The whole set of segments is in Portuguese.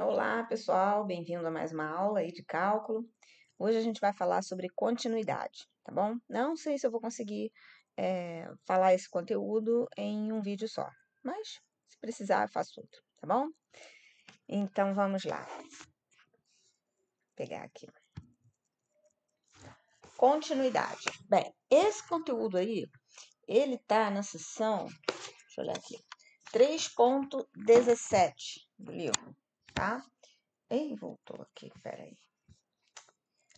Olá, pessoal, bem-vindo a mais uma aula aí de cálculo. Hoje a gente vai falar sobre continuidade, tá bom? Não sei se eu vou conseguir falar esse conteúdo em um vídeo só, mas se precisar eu faço outro, tá bom? Então vamos lá. Vou pegar aqui. Continuidade. Bem, esse conteúdo aí, ele tá na seção, deixa eu olhar aqui, 3.17 do livro, tá? Ei, voltou aqui, peraí.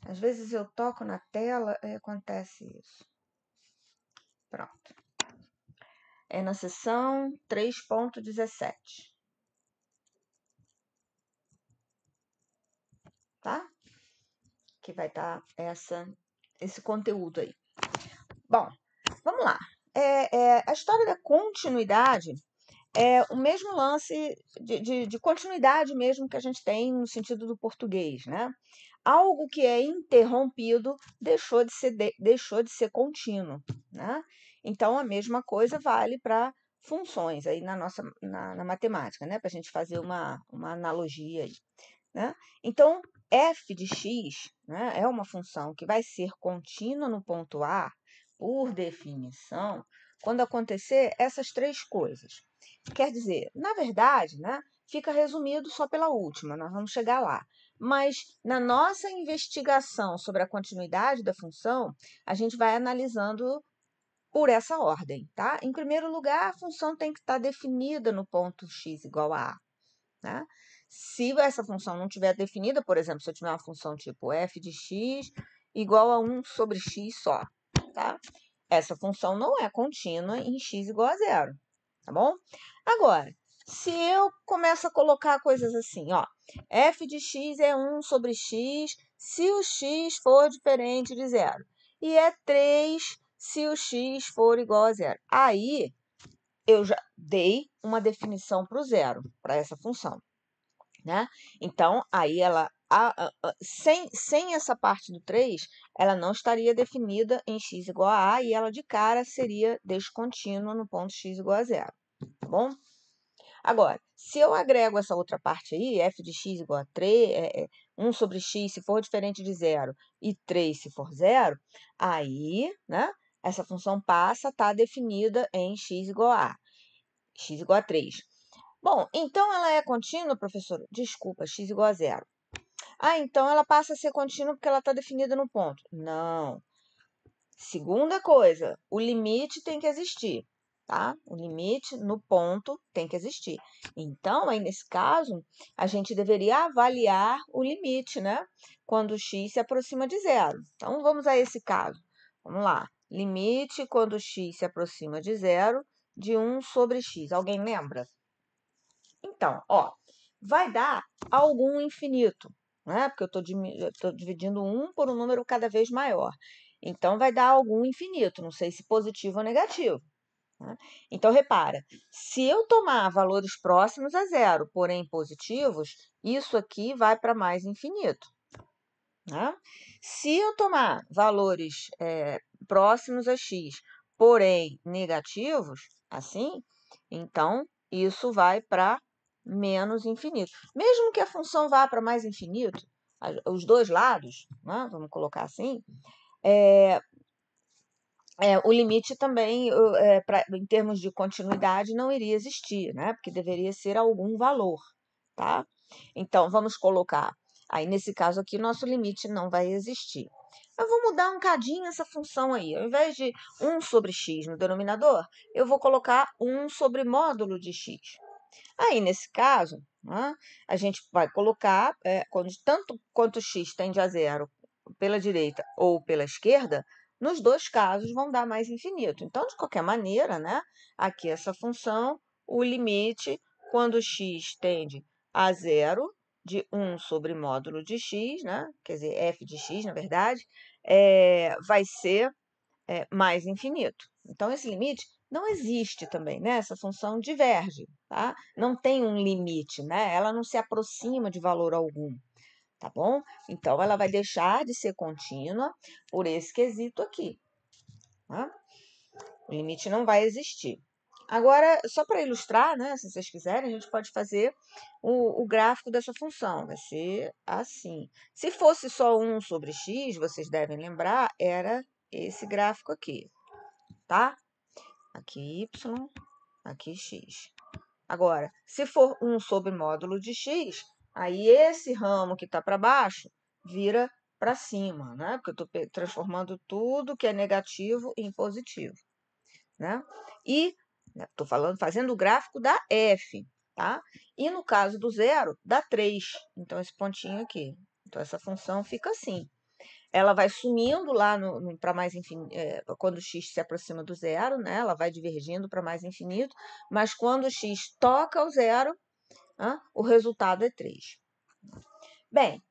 Às vezes eu toco na tela e acontece isso. Pronto. É na seção 3.17. Tá? Que vai estar esse conteúdo aí. Bom, vamos lá. A história da continuidade é o mesmo lance de continuidade mesmo que a gente tem no sentido do português, né? Algo que é interrompido deixou de ser contínuo, né? Então, a mesma coisa vale para funções aí na matemática, né? Para a gente fazer uma analogia aí, né? Então, f de x, né, é uma função que vai ser contínua no ponto A, por definição, quando acontecer essas três coisas. Quer dizer, na verdade, né, fica resumido só pela última, nós vamos chegar lá. Mas na nossa investigação sobre a continuidade da função, a gente vai analisando por essa ordem, tá? Em primeiro lugar, a função tem que estar definida no ponto x igual a A, né? Se essa função não estiver definida, por exemplo, se eu tiver uma função tipo f de x igual a 1 sobre x só, tá? Essa função não é contínua em x igual a zero, tá bom? Agora, se eu começo a colocar coisas assim, ó, f de x é 1 sobre x se o x for diferente de zero, e é 3 se o x for igual a zero. Aí, eu já dei uma definição para o zero, para essa função, né? Então, aí sem essa parte do 3, ela não estaria definida em x igual a A e ela de cara seria descontínua no ponto x igual a zero, tá bom? Agora, se eu agrego essa outra parte aí, f de x igual a 3, 1 sobre x se for diferente de zero e 3 se for zero, aí, né, essa função passa a estar definida em x igual a A, x igual a 3. Bom, então ela é contínua, professor? Desculpa, x igual a zero. Ah, então ela passa a ser contínua porque ela está definida no ponto. Não. Segunda coisa, o limite tem que existir, tá? O limite no ponto tem que existir. Então, aí nesse caso, a gente deveria avaliar o limite, né? Quando x se aproxima de zero. Então, vamos a esse caso. Vamos lá. Limite quando x se aproxima de zero de 1 sobre x. Alguém lembra? Então, ó, vai dar algum infinito, né? Porque eu estou dividindo 1 por um número cada vez maior. Então, vai dar algum infinito, não sei se positivo ou negativo, né? Então, repara, se eu tomar valores próximos a zero, porém positivos, isso aqui vai para mais infinito, né? Se eu tomar valores próximos a x, porém negativos, assim, então isso vai para menos infinito. Mesmo que a função vá para mais infinito, os dois lados, né, vamos colocar assim, o limite também, em termos de continuidade, não iria existir, né? Porque deveria ser algum valor, tá? Então, vamos colocar, aí nesse caso aqui, nosso limite não vai existir. Eu vou mudar um cadinho essa função aí. Ao invés de 1 sobre x no denominador, eu vou colocar 1 sobre módulo de x. Aí, nesse caso, né, a gente vai colocar, tanto quanto x tende a zero pela direita ou pela esquerda, nos dois casos vão dar mais infinito. Então, de qualquer maneira, né, aqui essa função, o limite, quando x tende a zero, de 1 sobre módulo de x, né, quer dizer, f de x, na verdade, vai ser mais infinito. Então, esse limite não existe também, né? Essa função diverge, tá? Não tem um limite, né? Ela não se aproxima de valor algum, tá bom? Então, ela vai deixar de ser contínua por esse quesito aqui, tá? O limite não vai existir. agora, só para ilustrar, né, se vocês quiserem, a gente pode fazer o gráfico dessa função. Vai ser assim. Se fosse só 1 sobre x, vocês devem lembrar, era esse gráfico aqui, tá? Aqui y, aqui x. Agora, se for 1 sobre módulo de x, aí esse ramo que está para baixo vira para cima, né? Porque eu estou transformando tudo que é negativo em positivo, né? E estou fazendo o gráfico da f, tá? E no caso do zero, dá 3. Então, esse pontinho aqui. Então, essa função fica assim. Ela vai sumindo lá para mais infinito, quando x se aproxima do zero, né? Ela vai divergindo para mais infinito, mas quando x toca o zero, o resultado é 3. Bem,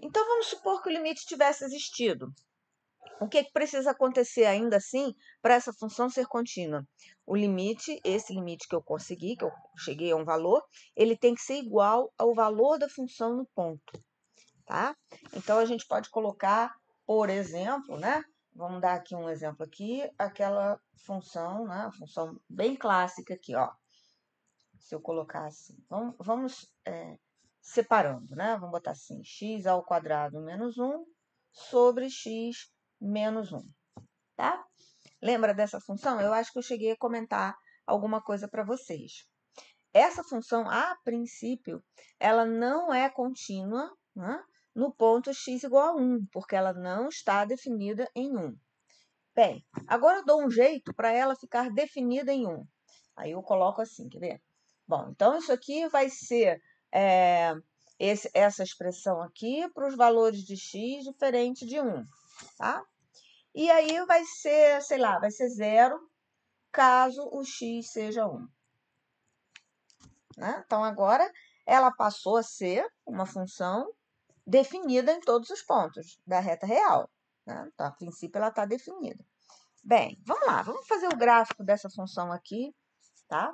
então vamos supor que o limite tivesse existido. O que precisa acontecer ainda assim para essa função ser contínua? O limite, esse limite que eu consegui, que eu cheguei a um valor, ele tem que ser igual ao valor da função no ponto, tá? Então, a gente pode colocar, por exemplo, né? Vamos dar aqui um exemplo aqui, aquela função, né? A função bem clássica aqui, ó. Se eu colocar assim, vamos separando, né? Vamos botar assim, x ao quadrado menos 1 sobre x menos 1, tá? Lembra dessa função? Eu acho que eu cheguei a comentar alguma coisa para vocês. Essa função, a princípio, ela não é contínua, né, no ponto x igual a 1, porque ela não está definida em 1. Bem, agora eu dou um jeito para ela ficar definida em 1. Aí eu coloco assim, quer ver? Bom, então isso aqui vai ser essa expressão aqui para os valores de x diferente de 1, tá? E aí vai ser, sei lá, vai ser 0 caso o x seja 1. Né? Então, agora ela passou a ser uma função definida em todos os pontos da reta real. Né? Então, a princípio, ela está definida. Bem, vamos lá, vamos fazer o gráfico dessa função aqui, tá?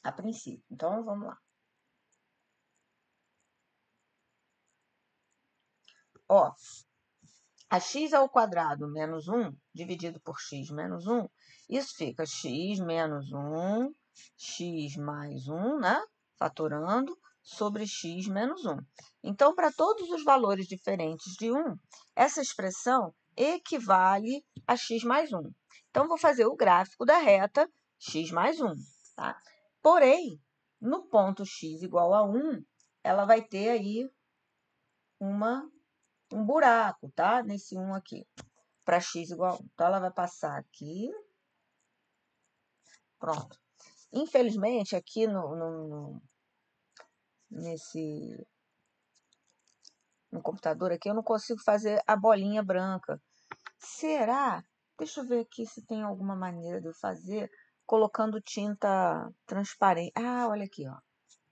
A princípio. Então, vamos lá. Ó, a x ao quadrado menos 1 dividido por x menos 1, isso fica x menos 1, x mais 1, né? Fatorando, sobre x menos 1. Então, para todos os valores diferentes de 1, essa expressão equivale a x mais 1. Então, vou fazer o gráfico da reta x mais 1, tá? Porém, no ponto x igual a 1, ela vai ter aí um buraco, tá? Nesse 1 aqui, para x igual a 1. Então, ela vai passar aqui. Pronto. Infelizmente, aqui no computador aqui, eu não consigo fazer a bolinha branca. Será? Deixa eu ver aqui se tem alguma maneira de eu fazer colocando tinta transparente. Ah, olha aqui, ó.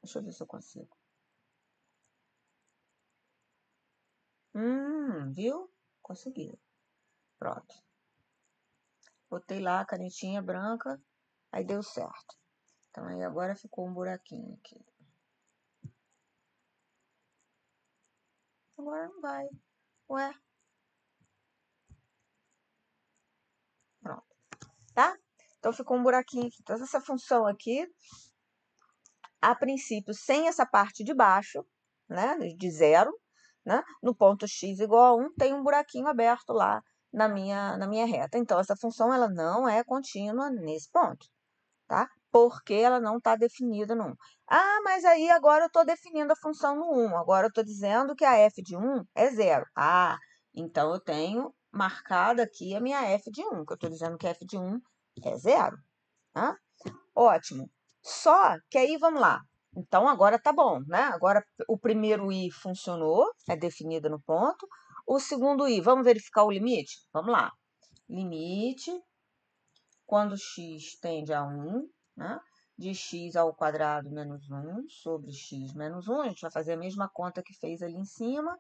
Deixa eu ver se eu consigo. Viu? Consegui. Pronto. Botei lá a canetinha branca, aí deu certo. Então, aí agora ficou um buraquinho aqui. Agora não vai. Ué? Pronto. Tá? Então, ficou um buraquinho aqui. Então, essa função aqui, a princípio, sem essa parte de baixo, né, de 0, né, no ponto x igual a 1, tem um buraquinho aberto lá na minha reta. Então, essa função ela não é contínua nesse ponto, tá? Porque ela não está definida no 1. Ah, mas aí agora eu estou definindo a função no 1. Agora eu estou dizendo que a f de 1 é 0. Ah, então eu tenho marcada aqui a minha f de 1, que eu estou dizendo que f de 1 é 0. Tá? Ótimo. Só que aí, vamos lá. Então, agora tá bom, né? Agora o primeiro i funcionou, é definido no ponto. O segundo i, vamos verificar o limite? Vamos lá. Limite, quando x tende a 1, né? De x ao quadrado menos 1 sobre x menos 1. A gente vai fazer a mesma conta que fez ali em cima.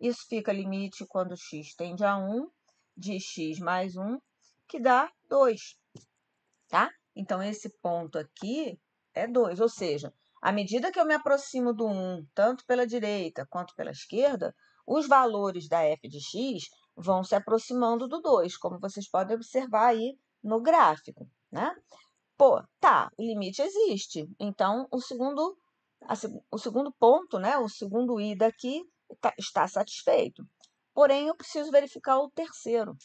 Isso fica limite quando x tende a 1 de x mais 1, que dá 2, tá? Então, esse ponto aqui é 2, ou seja, à medida que eu me aproximo do 1, tanto pela direita quanto pela esquerda, os valores da f de x vão se aproximando do 2, como vocês podem observar aí no gráfico, né? Pô, tá, o limite existe. Então, o segundo ponto, né, o segundo i daqui está satisfeito. Porém, eu preciso verificar o terceiro.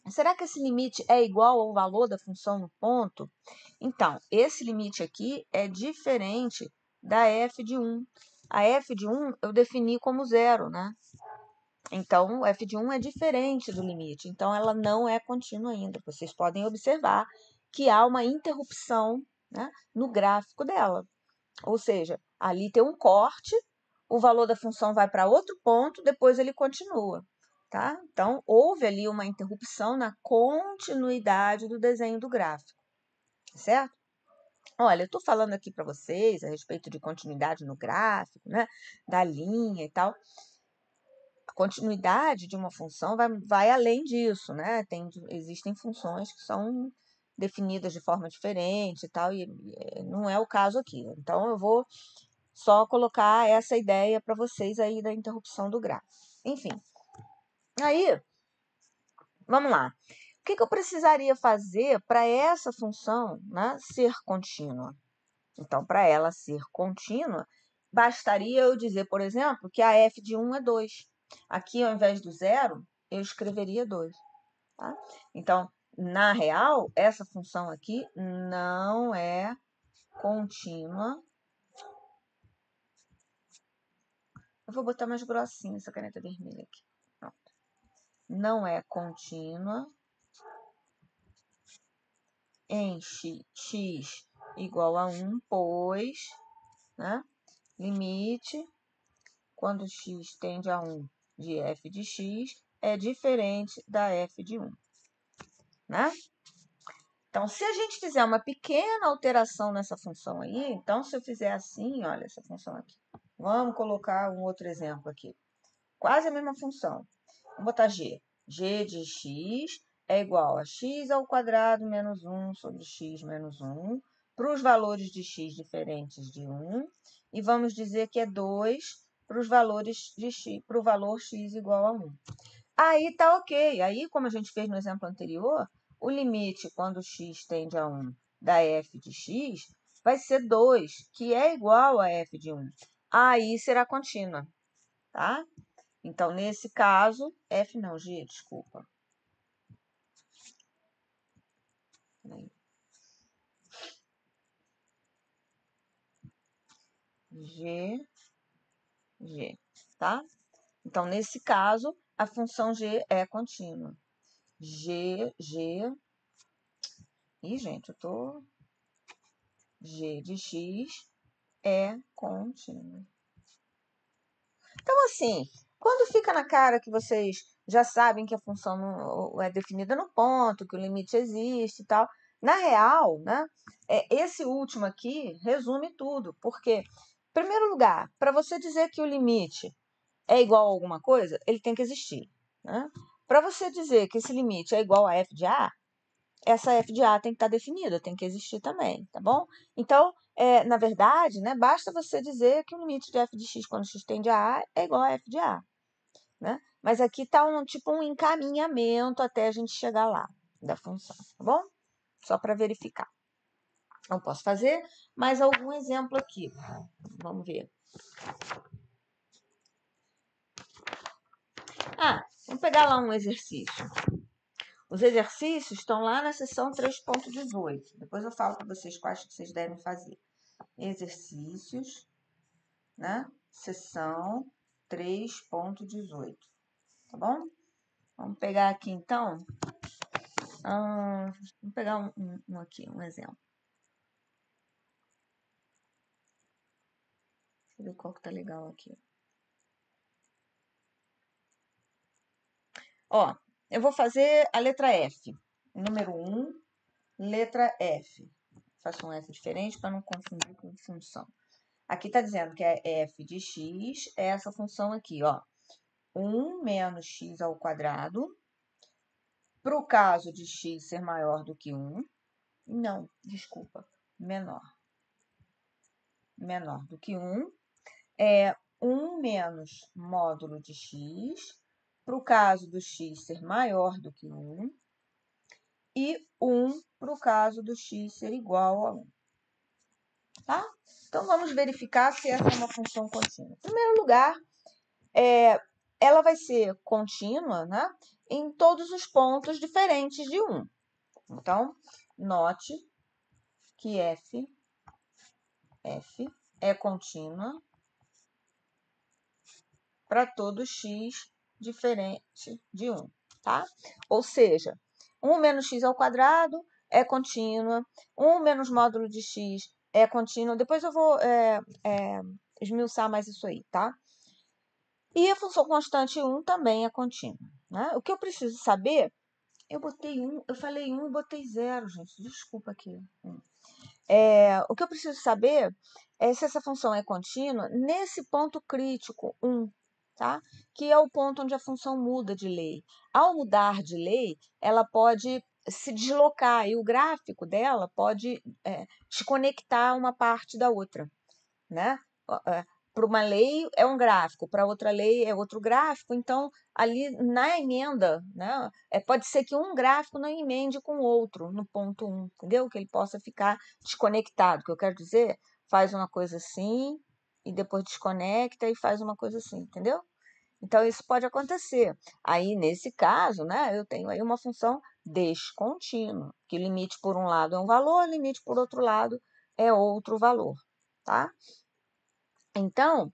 Será que esse limite é igual ao valor da função no ponto? Então, esse limite aqui é diferente da f de 1. A f de 1 eu defini como zero, né? Então, o f de 1 é diferente do limite. Então, ela não é contínua ainda. Vocês podem observar que há uma interrupção, né, no gráfico dela. Ou seja, ali tem um corte, o valor da função vai para outro ponto, depois ele continua. Tá? Então, houve ali uma interrupção na continuidade do desenho do gráfico, certo? Olha, eu estou falando aqui para vocês a respeito de continuidade no gráfico, né? Da linha e tal. A continuidade de uma função vai além disso, né? Existem funções que são definidas de forma diferente e tal, e não é o caso aqui. Então, eu vou só colocar essa ideia para vocês aí da interrupção do gráfico. Enfim, aí, vamos lá. O que eu precisaria fazer para essa função, né, ser contínua? Então, para ela ser contínua, bastaria eu dizer, por exemplo, que a f de 1 é 2. Aqui, ao invés do zero, eu escreveria 2. Tá? Então, na real, essa função aqui não é contínua. Eu vou botar mais grossinho essa caneta vermelha aqui. Pronto. Não é contínua em x igual a 1, pois, né, limite, quando x tende a 1 de f de x, é diferente da f de 1. Né? Então, se a gente fizer uma pequena alteração nessa função aí, então, se eu fizer assim, olha essa função aqui. Vamos colocar um outro exemplo aqui. Quase a mesma função. Vamos botar g. g de x é igual a x ao quadrado menos 1 sobre x menos 1, para os valores de x diferentes de 1, e vamos dizer que é 2 para os valores de x, para o valor x igual a 1. Aí tá ok. Aí, como a gente fez no exemplo anterior, o limite quando x tende a 1 da f de x vai ser 2, que é igual a f de 1. Aí será contínua, tá? Então, nesse caso, f não, g, desculpa. G, tá? Então, nesse caso, a função g é contínua. G. Ih, gente, G de x é contínua. Então, assim, quando fica na cara que vocês já sabem que a função é definida no ponto, que o limite existe e tal, na real, né, esse último aqui resume tudo. Porque, em primeiro lugar, para você dizer que o limite é igual a alguma coisa, ele tem que existir. Né? Para você dizer que esse limite é igual a f de a, essa f de a tem que estar definida, tem que existir também, tá bom? Então, na verdade, né, basta você dizer que o limite de f de x quando x tende a é igual a f de a. Né? Mas aqui está tipo um encaminhamento até a gente chegar lá da função, tá bom? Só para verificar. Não posso fazer mais algum exemplo aqui. Vamos ver. Vamos pegar lá um exercício. Os exercícios estão lá na seção 3.18. Depois eu falo para vocês quais que vocês devem fazer. Exercícios, né? Seção 3.18. Tá bom? Vamos pegar aqui, então. Vamos pegar um aqui, um exemplo. Deixa eu ver qual que tá legal aqui. Ó, eu vou fazer a letra F. Número 1, letra F. Faço um F diferente para não confundir com função. Aqui está dizendo que é f de x, é essa função aqui, ó. 1 menos x ao quadrado. Para o caso de x ser maior do que 1. Não, desculpa, menor. Menor do que 1. É 1 menos módulo de x. Para o caso do x ser maior do que 1. e 1 para o caso do x ser igual a 1. Tá? Então, vamos verificar se essa é uma função contínua. Em primeiro lugar, ela vai ser contínua, né, em todos os pontos diferentes de 1. Então, note que f é contínua para todo x diferente de 1, tá? Ou seja, 1 menos x ao quadrado é contínua, 1 menos módulo de x é contínua. Depois eu vou esmiuçar mais isso aí, tá? E a função constante 1 também é contínua, né? O que eu preciso saber, eu falei 1 e botei 0, gente, desculpa aqui. O que eu preciso saber é se essa função é contínua nesse ponto crítico 1, tá? Que é o ponto onde a função muda de lei. Ao mudar de lei, ela pode se deslocar e o gráfico dela pode desconectar uma parte da outra, né? Para uma lei é um gráfico, para outra lei é outro gráfico, então ali na emenda, né, pode ser que um gráfico não emende com o outro no ponto 1, entendeu? Que ele possa ficar desconectado, que eu quero dizer, faz uma coisa assim e depois desconecta e faz uma coisa assim, entendeu? Então isso pode acontecer. Aí nesse caso, né, eu tenho aí uma função descontínua, que limite por um lado é um valor, limite por outro lado é outro valor, tá? Então,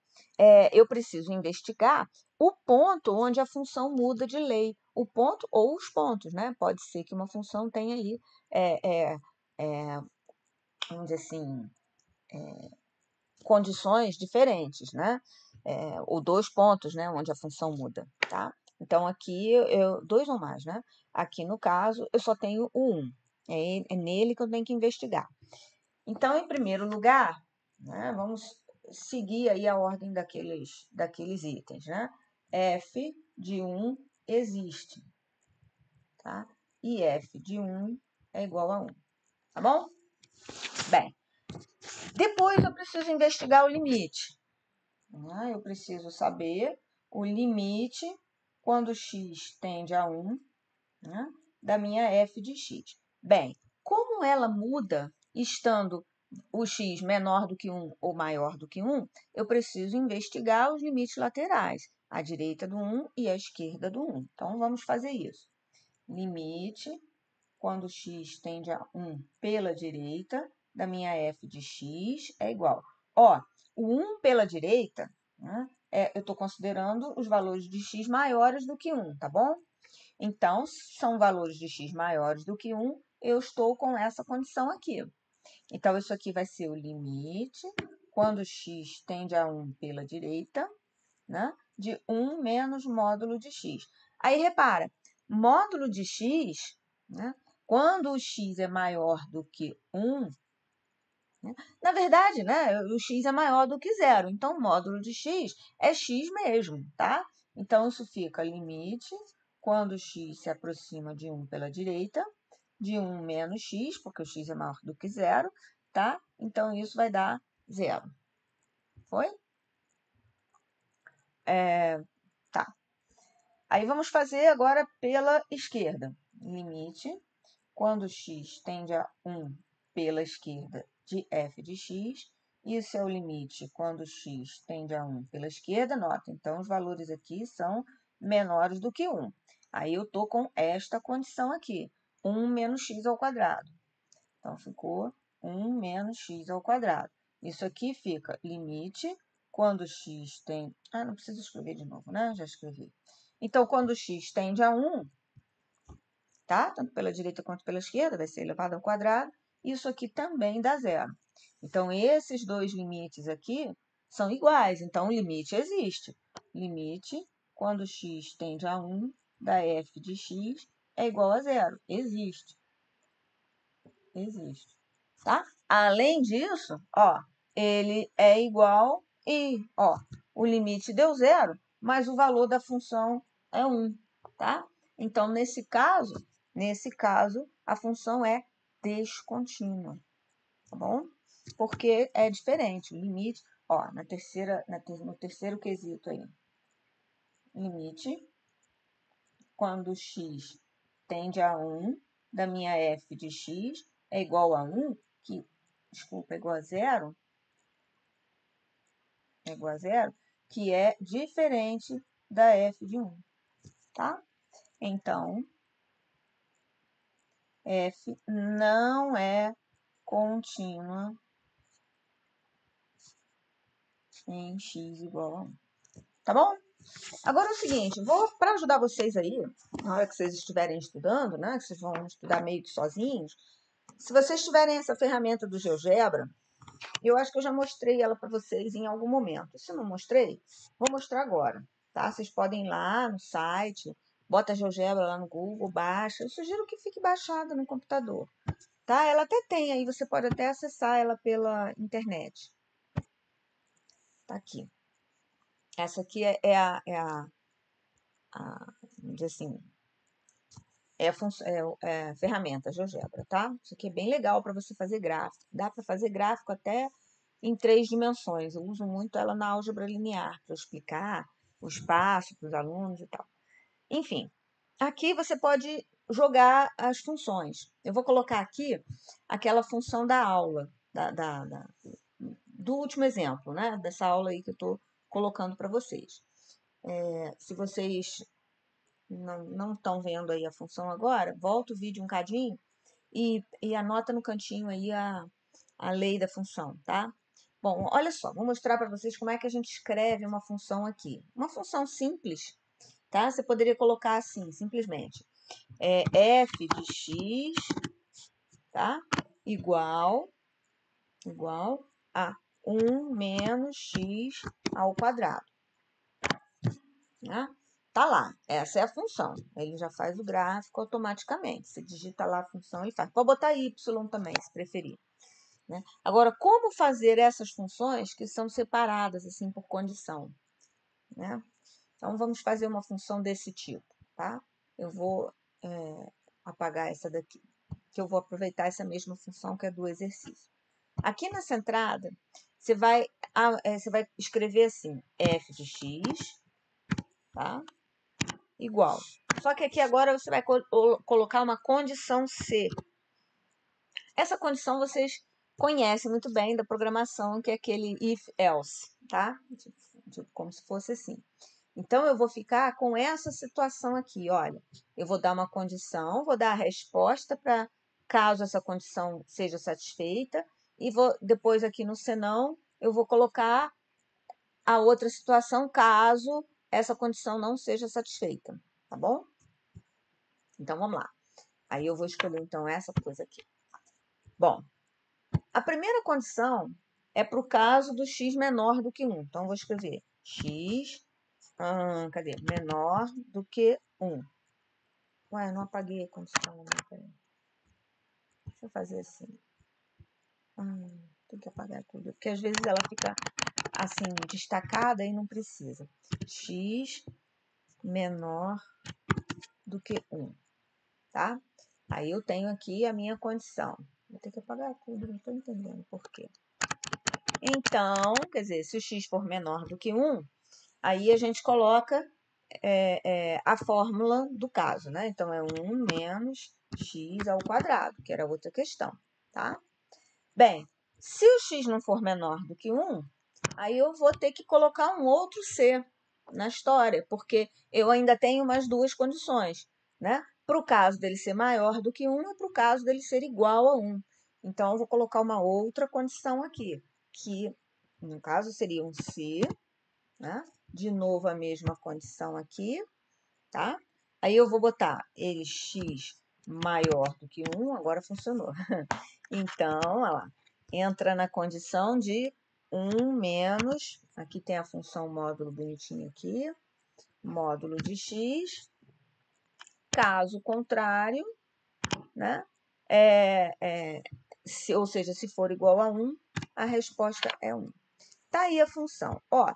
eu preciso investigar o ponto onde a função muda de lei. O ponto ou os pontos, né? Pode ser que uma função tenha aí, vamos dizer assim, condições diferentes, né? Ou 2 pontos, né? Onde a função muda, tá? Então, aqui, dois ou mais, né? Aqui, no caso, eu só tenho o 1. É nele que eu tenho que investigar. Então, em primeiro lugar, né, vamos seguir aí a ordem daqueles itens, né? F de 1 existe, tá? E F de 1 é igual a 1, tá bom? Bem, depois eu preciso investigar o limite. Né? Eu preciso saber o limite quando x tende a 1, né, da minha f de x. Bem, como ela muda estando o x menor do que 1 ou maior do que 1, eu preciso investigar os limites laterais, a direita do 1 e a esquerda do 1. Então, vamos fazer isso. Limite, quando x tende a 1 pela direita, da minha f de x é igual. Ó, o 1 pela direita, né, eu estou considerando os valores de x maiores do que 1, tá bom? Então, se são valores de x maiores do que 1, eu estou com essa condição aqui. Então, isso aqui vai ser o limite, quando x tende a 1 pela direita, né, de 1 menos módulo de x. Aí, repara, módulo de x, né, quando o x é maior do que 1, né, na verdade, né, o x é maior do que 0, então, módulo de x é x mesmo, tá? Então, isso fica limite, quando x se aproxima de 1 pela direita, de 1 menos x, porque o x é maior do que 0, tá? Então, isso vai dar 0. Foi? Tá. Aí, vamos fazer agora pela esquerda. Limite, quando x tende a 1 pela esquerda de f de x, isso é o limite quando x tende a 1 pela esquerda, nota, então os valores aqui são menores do que 1. Aí eu estou com esta condição aqui, 1 menos x ao quadrado. Então, ficou 1 menos x ao quadrado. Isso aqui fica limite quando x tem... Ah, não preciso escrever de novo, né? Já escrevi. Então, quando x tende a 1, tá? Tanto pela direita quanto pela esquerda, vai ser elevado ao quadrado. Isso aqui também dá 0. Então, esses dois limites aqui são iguais. Então, o limite existe. Limite, quando x tende a 1, da f de x é igual a 0. Existe. Existe. Tá? Além disso, ó, ele é igual e, ó, o limite deu 0, mas o valor da função é 1, tá? Então, nesse caso, a função é descontínua, tá bom? Porque é diferente, o limite, ó, no terceiro quesito aí, limite, quando x tende a 1, da minha f de x é igual a 1, desculpa, é igual a zero, que é diferente da f de 1, tá? Então, f não é contínua em x igual a 1, tá bom? Agora é o seguinte, para ajudar vocês aí, na hora que vocês estiverem estudando, né, que vocês vão estudar meio que sozinhos, se vocês tiverem essa ferramenta do GeoGebra, eu acho que eu já mostrei ela para vocês em algum momento. Se não mostrei, vou mostrar agora, tá? Vocês podem ir lá no site, bota a GeoGebra lá no Google, baixa. Eu sugiro que fique baixada no computador, tá? Ela até tem aí, você pode até acessar ela pela internet. Tá aqui. Essa aqui é a vamos dizer assim, é a ferramenta GeoGebra, tá? Isso aqui é bem legal para você fazer gráfico. Dá para fazer gráfico até em 3 dimensões. Eu uso muito ela na álgebra linear para explicar o espaço para os alunos e tal. Enfim, aqui você pode jogar as funções. Eu vou colocar aqui aquela função da aula, do último exemplo, né? Dessa aula aí que eu estou colocando para vocês. Se vocês não estão vendo aí a função agora, volta o vídeo um cadinho e anota no cantinho aí a lei da função, tá? Bom, olha só, vou mostrar para vocês como é que a gente escreve uma função aqui. Uma função simples, tá? Você poderia colocar assim, simplesmente, f de x, tá? Igual a 1 menos x ao quadrado, né? Tá lá, essa é a função. Ele já faz o gráfico automaticamente. Você digita lá a função, ele faz. Pode botar y também, se preferir. Né? Agora, como fazer essas funções que são separadas, assim, por condição? Né? Então, vamos fazer uma função desse tipo, tá? Eu vou apagar essa daqui, que eu vou aproveitar essa mesma função que é do exercício. Aqui nessa entrada, você vai escrever assim, f de x, tá? Igual. Só que aqui agora você vai colocar uma condição C. Essa condição vocês conhecem muito bem da programação, que é aquele if-else, tá? Como se fosse assim. Então, eu vou ficar com essa situação aqui, olha. Eu vou dar uma condição, vou dar a resposta para caso essa condição seja satisfeita, e vou depois aqui no senão, eu vou colocar a outra situação caso essa condição não seja satisfeita, tá bom? Então, vamos lá. Aí eu vou escolher, então, essa coisa aqui. Bom, a primeira condição é para o caso do x menor do que 1. Então, eu vou escrever x, cadê? Menor do que 1. Ué, eu não apaguei a condição. Não, peraí. Deixa eu fazer assim. Tem que apagar tudo. Porque às vezes ela fica assim, destacada e não precisa. X menor do que 1. Tá? Aí eu tenho aqui a minha condição. Vou ter que apagar tudo, não estou entendendo por quê. Então, quer dizer, se o x for menor do que 1, aí a gente coloca a fórmula do caso, né? Então, é 1 menos x ao quadrado, que era outra questão, tá? Bem, se o x não for menor do que 1, aí eu vou ter que colocar um outro c na história, porque eu ainda tenho mais duas condições, né? Para o caso dele ser maior do que 1 e para o caso dele ser igual a 1. Então, eu vou colocar uma outra condição aqui, que no caso seria um se, né? De novo a mesma condição aqui, tá? Aí eu vou botar ele x maior do que 1, agora funcionou. Então, olha lá, entra na condição de 1 menos, aqui tem a função módulo bonitinho aqui, módulo de x, caso contrário, né? Ou seja, se for igual a 1, a resposta é 1. Tá aí a função. Ó,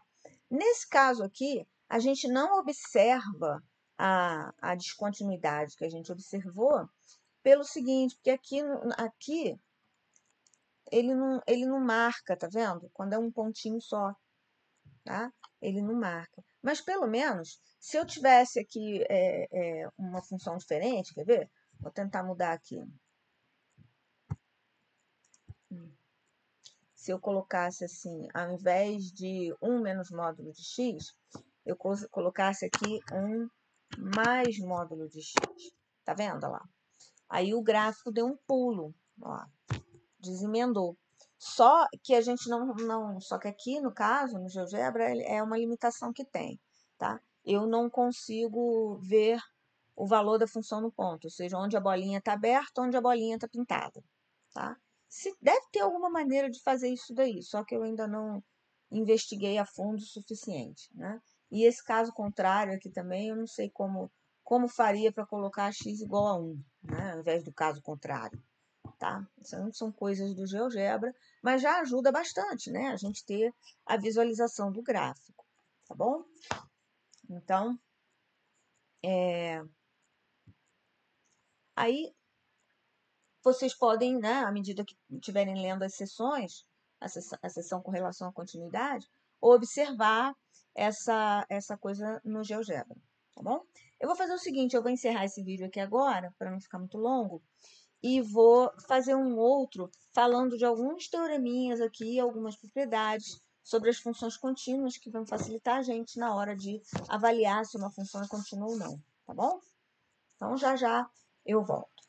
nesse caso aqui, a gente não observa a descontinuidade que a gente observou pelo seguinte, porque aqui ele não marca, tá vendo? Quando é um pontinho só, tá? Ele não marca. Mas pelo menos, se eu tivesse aqui uma função diferente, quer ver? Vou tentar mudar aqui. Se eu colocasse assim, ao invés de 1 menos módulo de x, eu colocasse aqui 1 mais módulo de x. Tá vendo? Olha lá. Aí o gráfico deu um pulo, ó, desemendou. Só que a gente só que aqui no caso, no GeoGebra, é uma limitação que tem, tá? Eu não consigo ver o valor da função no ponto, ou seja, onde a bolinha está aberta, onde a bolinha está pintada, tá? Deve ter alguma maneira de fazer isso daí, só que eu ainda não investiguei a fundo o suficiente, né? E esse caso contrário aqui também, eu não sei como faria para colocar x igual a 1, né? Ao invés do caso contrário, tá? São coisas do GeoGebra, mas já ajuda bastante, né? A gente ter a visualização do gráfico, tá bom? Então, aí vocês podem, né, à medida que estiverem lendo as sessões, a sessão com relação à continuidade, observar essa coisa no GeoGebra, tá bom? Eu vou fazer o seguinte, eu vou encerrar esse vídeo aqui agora, para não ficar muito longo, e vou fazer um outro falando de alguns teoreminhas aqui, algumas propriedades sobre as funções contínuas que vão facilitar a gente na hora de avaliar se uma função é contínua ou não, tá bom? Então, já já eu volto.